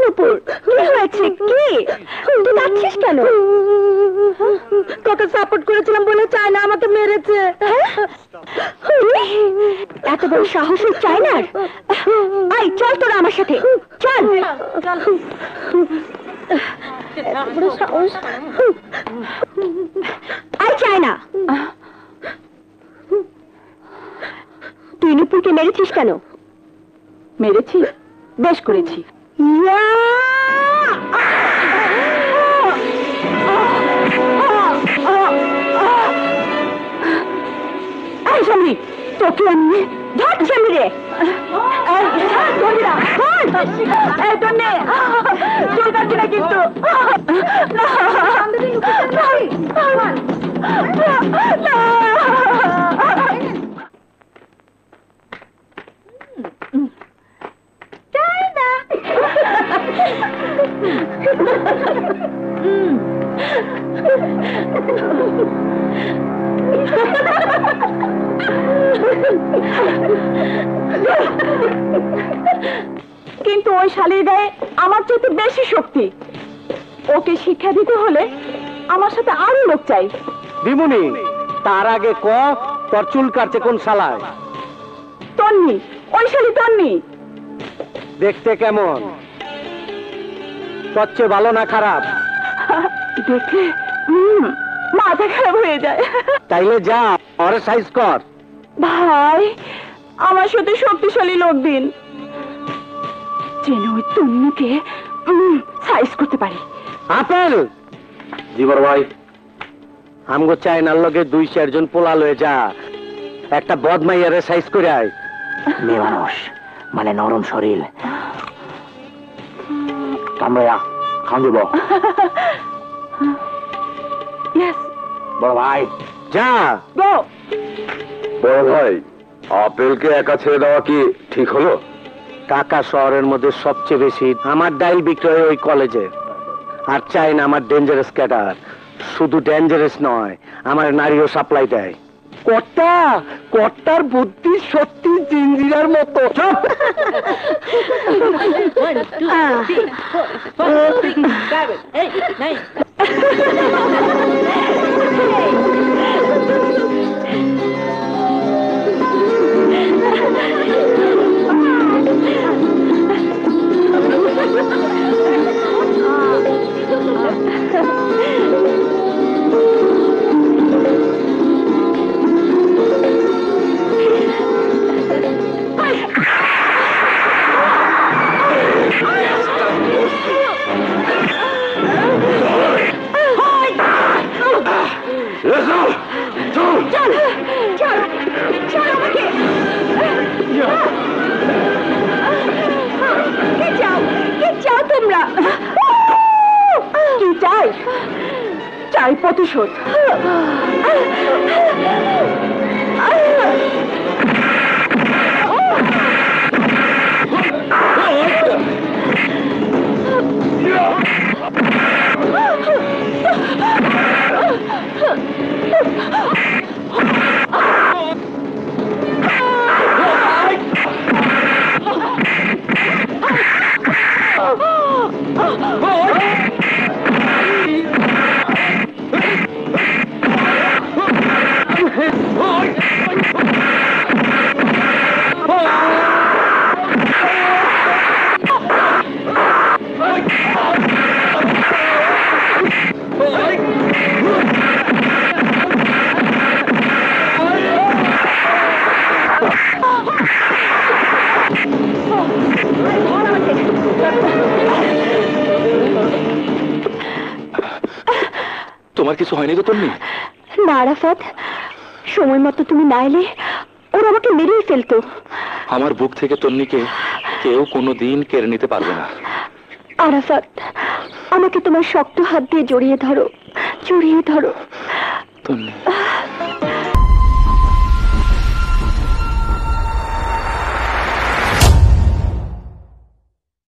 নুপুর, কি হয়েছে? কি তুই যাচ্ছিস কেন? তোকে সাপোর্ট করেছিলাম বলে চায়না আমাকে মেরেছে। এত বড় সাহস চায়নার? আই চল তোরা আমার সাথে, চল চল। আই চায়না, তুই নুপুরকে মেরেছিস কেন? মেরেছি, বেশ করেছি। সামনে তোকে আমি ধর, সামনে রে চলকাচ্ছি না কিন্তু। কিন্তু ওই শালীর গায়ে আমার চাইতে বেশি শক্তি। ওকে শিক্ষা দিতে হলে আমার সাথে আরো লোক চাই। বিমুনি, তার আগে ক তোর চুল কাটছে কোন শালায়? তন্নি, ওই শালী তন্নি। দেখতে কেমন? তোর চেয়ে ভালো না খারাপ? দেখলে মাথা খারাপ হয়ে যায়। তাইলে যা ওরে সাইজ কর। ভাই, আমার সাথে শক্তিশালী লোক দিন, যেন ওই তন্নিকে সাইজ করতে পারি। আপেল জীবর ভাই, আমগো চায়নার লগে 2-4 জন পোলা লয়ে যা, একটা বদমাইয়ারে সাইজ করে আয়। মেয়ে মানুষ মানে নরম শরীর, কামড়া খান দিব। বড় ভাই যা। গো। বড় ভাই, আপেলকে একা ছেড়ে দেওয়া কি ঠিক হলো? ঢাকা শহরের মধ্যে সবচেয়ে বেশি আমার ডাইল বিক্রয় ওই কলেজে। আর চাই না আমার ডেঞ্জারাস ক্যাডার, শুধু ডেঞ্জারাস নয়, আমার নারীও সাপ্লাই দেয়। কর্তা, কর্তার বুদ্ধি সত্যি জিঞ্জিরার মতো। চাই প্রতিশোধ। তোমার কিছু হয়নি তো তন্নি? না আরাফাত, সময় মতো তুমি না এলে ওরা আমাকে মেরেই ফেলতো। আমার বুক থেকে তন্নিকে কেউ কোনোদিন কেড়ে নিতে পারবে না। আরাফাত, আমাকে তোমার শক্ত হাত দিয়ে জড়িয়ে ধরো, জড়িয়ে ধরো। তন্নি